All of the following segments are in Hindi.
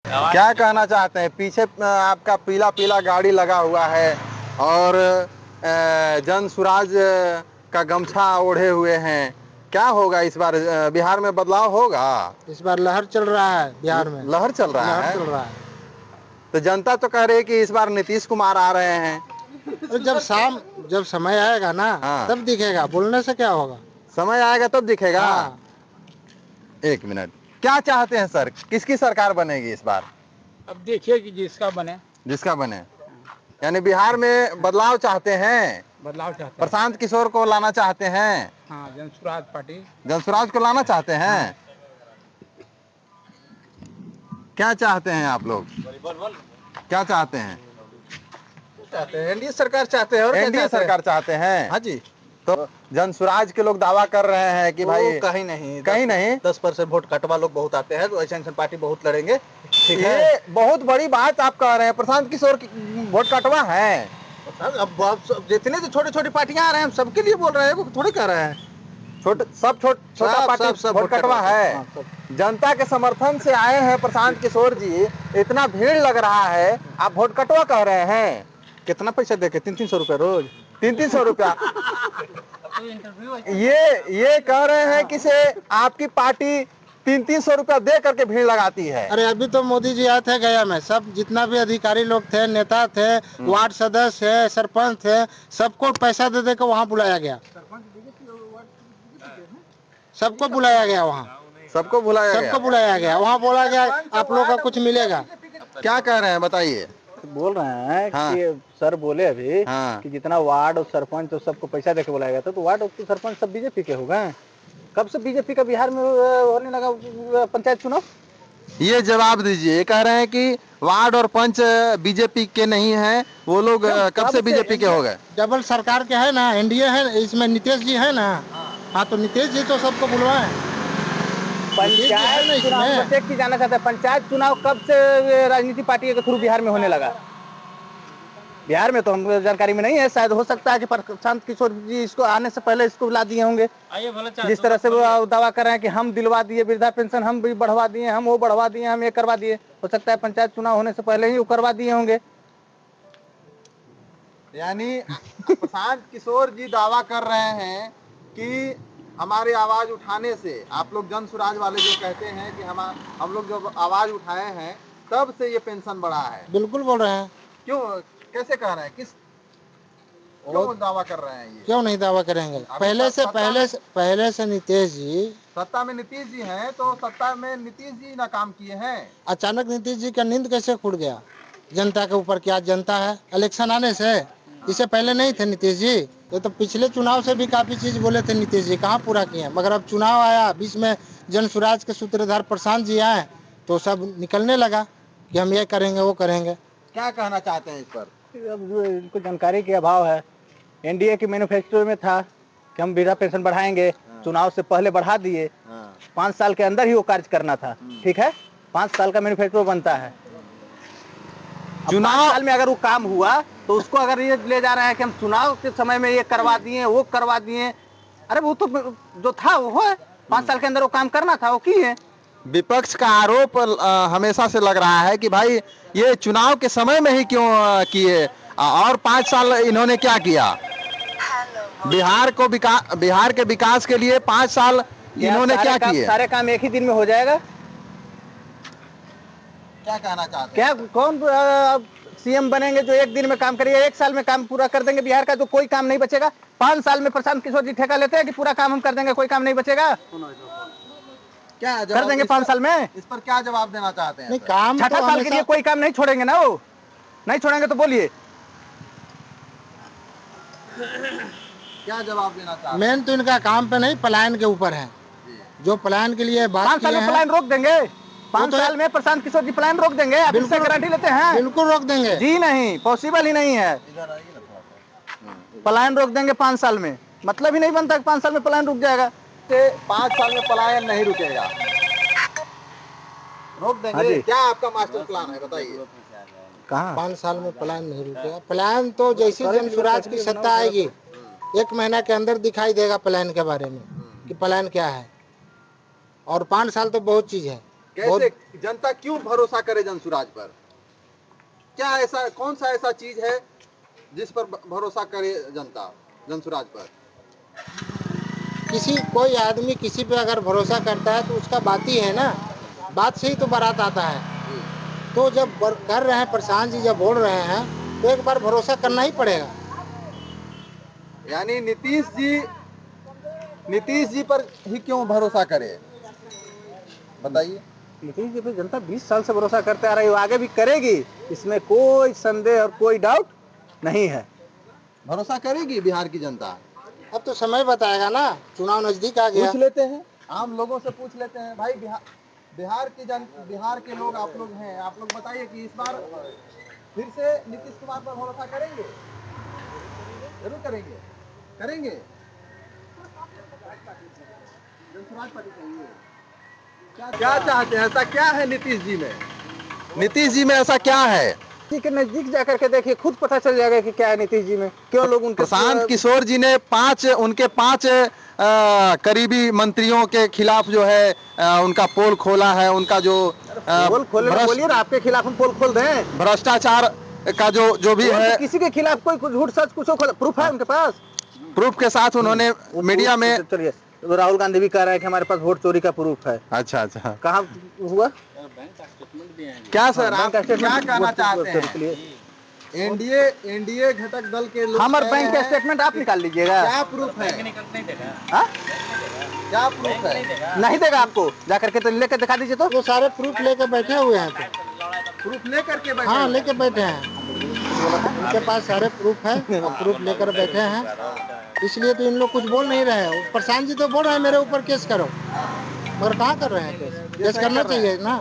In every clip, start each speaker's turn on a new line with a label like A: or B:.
A: क्या कहना चाहते हैं? पीछे आपका पीला पीला गाड़ी लगा हुआ है और जन सुराज का गमछा ओढ़े हुए हैं। क्या होगा इस बार बिहार में बदलाव होगा?
B: इस बार लहर चल रहा है बिहार में।
A: लहर चल रहा
B: लहर
A: है।
B: चल रहा है।
A: तो जनता तो कह रही है कि इस बार नीतीश कुमार आ रहे हैं।
B: तो जब समय आएगा ना,
A: हाँ।
B: तब दिखेगा। बोलने से क्या होगा?
A: समय आएगा तब दिखेगा।
B: हाँ।
A: एक मिनट, क्या चाहते हैं सर, किसकी सरकार बनेगी इस बार?
C: अब देखिए कि जिसका बने।
A: जिसका बने, यानी बिहार में बदलाव चाहते हैं,
C: बदलाव चाहते हैं।
A: प्रशांत किशोर को लाना चाहते हैं,
C: हाँ, जनसुराज पार्टी।
A: जनसुराज को लाना चाहते हैं।
C: हाँ।
A: क्या चाहते हैं आप लोग? क्या चाहते हैं?
D: एनडीए सरकार चाहते हैं। और
A: एनडीए सरकार चाहते हैं।
D: हाँ जी।
A: तो जनसुराज के लोग दावा कर रहे हैं कि भाई
D: कहीं नहीं,
A: कहीं नहीं।
D: 10% वोट कटवा लोग बहुत आते हैं, तो ऐसे पार्टी बहुत लड़ेंगे। ठीक है।
A: ये बहुत बड़ी बात आप कह रहे हैं, प्रशांत किशोर की वोट कटवा है।
D: अब जितने जो छोटी छोटी पार्टियां आ रहे हैं, हम सबके लिए बोल रहे हैं, वो थोड़ी कह रहे हैं।
A: छोटा पार्टी वोट कटवा है।
D: हाँ,
A: जनता के समर्थन से आए हैं प्रशांत किशोर जी, इतना भीड़ लग रहा है, आप वोट कटवा कह रहे हैं।
D: कितना पैसा देके? 300 रुपया रोज।
A: 300 रुपया। ये कह रहे हैं कि से आपकी पार्टी 300 रुपया दे करके भीड़ लगाती है।
B: अरे अभी तो मोदी जी आए थे गया में, सब जितना भी अधिकारी लोग थे, नेता थे, वार्ड सदस्य है, सरपंच थे, सबको पैसा दे के वहाँ बुलाया गया। सबको बुलाया गया वहाँ।
A: सबको बुलाया गया।
B: वहाँ बोला गया आप लोग का कुछ मिलेगा।
A: क्या कह रहे हैं बताइए?
D: बोल रहे हैं
A: हाँ।
D: कि सर बोले अभी
A: हाँ।
D: कि जितना वार्ड और सरपंच और सबको पैसा देके बुलाया गया था, तो वार्ड और सरपंच सब बीजेपी के हो गए। कब से बीजेपी का बिहार में होने लगा पंचायत चुनाव?
A: ये जवाब दीजिए। ये कह रहे हैं कि वार्ड और पंच बीजेपी के नहीं हैं, वो लोग कब से बीजेपी के हो गए?
B: डबल सरकार के है ना, एनडीए है, इसमें नीतीश जी है ना। हाँ, तो नीतीश जी तो सबको बुलवाए।
D: पंचायत चुनाव बस एक चीज जानना चाहता है, पंचायत चुनाव कब से राजनीति पार्टी के थ्रू बिहार में होने लगा? बिहार में तो हम जानकारी में नहीं है, शायद हो सकता है कि प्रशांत किशोर जी इसको आने से पहले इसको ला दिए होंगे। जिस तरह से वो दावा कर रहे हैं कि हम दिलवा दिए वृद्धा पेंशन, हम भी बढ़वा दिए, हम वो बढ़वा दिए, हम ये करवा दिए, हो सकता है पंचायत चुनाव होने से पहले ही वो करवा दिए होंगे।
A: यानी प्रशांत किशोर जी दावा कर रहे हैं कि हमारी आवाज उठाने से, आप लोग जन सुराज वाले जो कहते हैं कि हम लोग जो आवाज उठाए हैं तब से ये पेंशन बढ़ा है।
B: बिल्कुल बोल रहे हैं।
A: क्यों, कैसे कह रहे हैं, क्यों दावा कर रहे हैं ये?
B: क्यों नहीं दावा करेंगे? पहले से नीतीश जी
A: सत्ता में नीतीश जी हैं, तो सत्ता में नीतीश जी ना काम किए हैं।
B: अचानक नीतीश जी का नींद कैसे खुल गया जनता के ऊपर? क्या जनता है इलेक्शन आने से? इससे पहले नहीं थे नीतीश जी? ये तो पिछले चुनाव से भी काफी चीज बोले थे नीतीश जी, कहाँ पूरा किए? मगर अब चुनाव आया, बीच में जन सुराज के सूत्रधार प्रशांत जी आए, तो सब निकलने लगा कि हम ये करेंगे वो करेंगे।
A: क्या कहना चाहते हैं इस पर?
D: इनको जानकारी के अभाव है। एनडीए के मैनिफेस्टो में था कि हम वृद्धा पेंशन बढ़ाएंगे, चुनाव से पहले बढ़ा दिए। 5 साल के अंदर ही वो कार्य करना था। ठीक है, 5 साल का मैनिफेस्टो बनता है। चुनाव साल में अगर वो काम हुआ, तो उसको अगर ये ले जा रहा है कि हम चुनाव के समय में ये करवा दिए, वो करवा दिए, अरे वो तो जो था वो है। 5 साल के अंदर वो काम करना था, वो किए।
A: विपक्ष का आरोप हमेशा से लग रहा है कि भाई ये चुनाव के समय में ही क्यों किए, और 5 साल इन्होंने क्या किया? बिहार के विकास के लिए 5 साल इन्होंने क्या किए?
D: सारे काम एक ही दिन में हो जाएगा?
A: क्या कहना चाहते
D: क्या कौन सीएम बनेंगे जो एक दिन में काम करेगा? 1 साल में काम पूरा कर देंगे बिहार का, तो कोई काम नहीं बचेगा। 5 साल में प्रशांत किशोर जी ठेका लेते हैं कि पूरा काम हम कर देंगे, कोई काम नहीं बचेगा।
A: क्या
D: कर देंगे 5 साल में?
A: इस पर क्या जवाब देना चाहते हैं?
B: नहीं, काम
D: छठा साल के लिए कोई काम नहीं छोड़ेंगे ना, वो नहीं छोड़ेंगे तो बोलिए
A: क्या जवाब देना चाहते हैं?
B: मेन तो इनका काम पे नहीं, पलायन के ऊपर है। जो पलायन के लिए बात
D: 5 साल में पलायन रोक देंगे। 5 साल में प्रशांत किशोर जी पलायन रोक देंगे, आप इससे गारंटी लेते हैं?
B: बिल्कुल रोक देंगे
D: जी नहीं, पॉसिबल ही नहीं है। पलायन रोक देंगे 5 साल में, मतलब ही नहीं बनता कि 5 साल में पलायन रुक जाएगा।
A: 5 साल में पलायन नहीं रुकेगा, रोक देंगे। क्या आपका मास्टर प्लान है बताइए?
D: कहाँ
B: 5 साल में पलायन नहीं रुकेगा। पलायन तो जैसे जन सुराज की सत्ता आएगी, 1 महीना के अंदर दिखाई देगा पलायन के बारे में कि पलायन क्या है। और 5 साल तो बहुत चीज है।
A: कैसे जनता क्यों भरोसा करे जनसुराज पर? क्या ऐसा, कौन सा ऐसा चीज है जिस पर भरोसा करे जनता जनसुराज पर?
B: किसी कोई आदमी किसी पे अगर भरोसा करता है तो उसका बात ही है ना, बात से ही तो बारात आता है। तो जब कर रहे हैं प्रशांत जी, जब बोल रहे हैं तो एक बार भरोसा करना ही पड़ेगा।
A: यानी नीतीश जी पर ही क्यों भरोसा करे, बताइए।
D: नीतीश जी पे जनता 20 साल से भरोसा करते आ रही है, वो आगे भी करेगी, इसमें कोई संदेह और कोई डाउट नहीं है।
A: भरोसा करेगी बिहार की जनता?
B: अब तो समय बताएगा ना, चुनाव नजदीक आ गया।
A: पूछ लेते हैं, आम लोगों से पूछ लेते हैं। भाई बिहार के लोग आप लोग हैं, आप लोग बताइए कि इस बार फिर से नीतीश कुमार पर भरोसा करेंगे? जरूर करेंगे, करेंगे। जनसुराज पार्टी चाहिए। क्या चाहते हैं, ऐसा क्या है नीतीश जी में? नीतीश जी में ऐसा क्या है?
D: जी के नजदीक जाकर के देखिए, खुद पता चल जाएगा कि क्या है नीतीश जी में, क्यों लोग उनके
A: प्रशांत किशोर जी ने उनके पांच करीबी मंत्रियों के खिलाफ जो है उनका पोल खोला है। उनका जो
D: पोल खोले बोलिए ना, आपके खिलाफ हम पोल खोल दें?
A: भ्रष्टाचार का जो भी है,
D: किसी के खिलाफ कोई कुछ झूठ सच कुछ प्रूफ है उनके पास?
A: प्रूफ के साथ उन्होंने मीडिया में।
D: चलिए, तो राहुल गांधी भी कह रहा है कि हमारे पास वोट चोरी का प्रूफ है।
A: अच्छा अच्छा,
D: कहाँ हुआ?
A: क्या सर आप
D: बैंक
A: क्या
D: स्टेटमेंट
A: कहना चाहते
D: के लिए
A: हैं? एनडीए घटक दल के लोग
D: हमारे
A: कह
D: बैंक
A: रहे
D: का
A: हैं,
D: स्टेटमेंट आप निकाल लीजिएगा।
A: क्या प्रूफ है?
D: हाँ?
A: क्या प्रूफ है?
D: नहीं देगा आपको, जाकर के तो लेकर दिखा दीजिए। तो
B: वो सारे प्रूफ लेकर बैठे हुए हैं तो।
A: प्रूफ लेकर के बैठे
B: हाँ,
A: हैं?
B: लेके बैठे हैं, उनके पास सारे प्रूफ है और प्रूफ लेकर बैठे हैं, इसलिए तो इन लोग कुछ बोल नहीं रहे हैं। प्रशांत जी तो बोल रहे हैं मेरे ऊपर केस करो, मगर कहाँ कर रहे हैं केस करना चाहिए ना।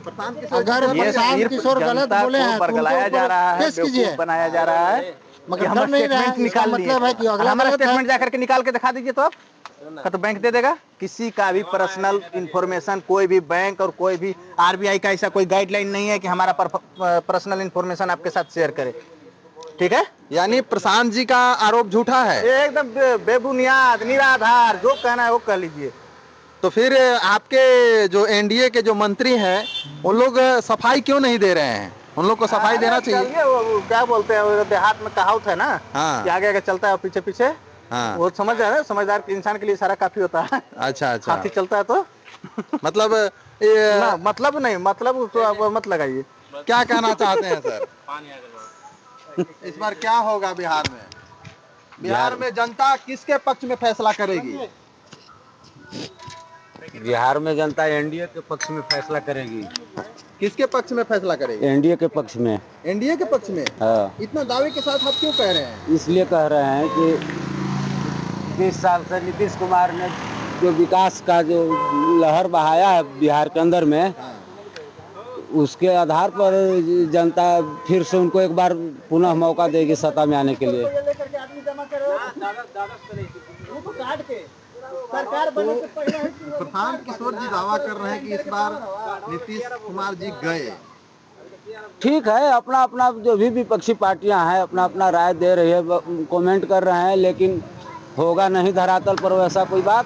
A: प्रशांत किशोर
B: अगर
A: जी
B: प्रशांत किशोर गलत बोले हैं तो उनके
D: बरगलाया जा रहा
B: ऊपर
D: है,
B: केस कीजिए,
D: बनाया जा रहा है।
B: मगर कर नहीं रहे हैं। इसका मतलब है कि अगला
D: हमारा
B: गलत है।
D: स्टेटमेंट जाकर के निकाल के दिखा दीजिए, तो आप तो बैंक दे देगा। किसी का भी पर्सनल इंफॉर्मेशन, कोई भी बैंक और कोई भी आरबीआई का ऐसा कोई गाइडलाइन नहीं है कि हमारा पर्सनल इंफॉर्मेशन आपके साथ शेयर करे, ठीक है?
A: यानी प्रशांत जी का आरोप झूठा है?
D: एकदम बेबुनियाद, निराधार, जो कहना है वो कह लीजिए।
A: तो फिर आपके जो एनडीए के जो मंत्री हैं उन लोग सफाई क्यों नहीं दे रहे हैं? उन लोग को सफाई देना चाहिए।
D: चलिए, वो क्या बोलते हैं, वो देहात में कहावत है ना,
A: हाँ।
D: कि आगे आगे चलता है और पीछे पीछे।
A: हाँ।
D: वो समझ रहे हैं, समझदार इंसान के लिए सारा काफी होता है।
A: अच्छा अच्छा,
D: हाथी चलता है तो
A: मतलब ये
D: ना, मतलब नहीं, मतलब उसको आप मत लगाइए।
A: क्या कहना चाहते हैं सर? इस बार क्या होगा बिहार में? बिहार में जनता किसके पक्ष में फैसला करेगी?
E: बिहार में जनता एनडीए के पक्ष में फैसला करेगी।
A: किसके पक्ष में फैसला करेगी?
E: एनडीए के पक्ष में।
A: एनडीए के पक्ष में?
E: हाँ,
A: इतना दावे के साथ आप क्यों कह रहे हैं?
E: इसलिए कह रहे हैं कि 20 साल से नीतीश कुमार ने जो विकास का जो लहर बहाया है बिहार के अंदर में, उसके आधार पर जनता फिर से उनको एक बार पुनः मौका देगी सत्ता में आने के लिए।
A: प्रशांत किशोर जी दावा कर रहे हैं कि इस बार नीतीश कुमार जी गए।
E: ठीक है, अपना अपना जो भी विपक्षी पार्टियां हैं अपना अपना राय दे रही है, कमेंट कर रहे हैं, लेकिन होगा नहीं धरातल पर वैसा कोई बात।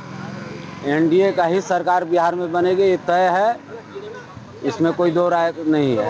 E: एनडीए का ही सरकार बिहार में बनेगी, ये तय है, इसमें कोई दो राय नहीं है।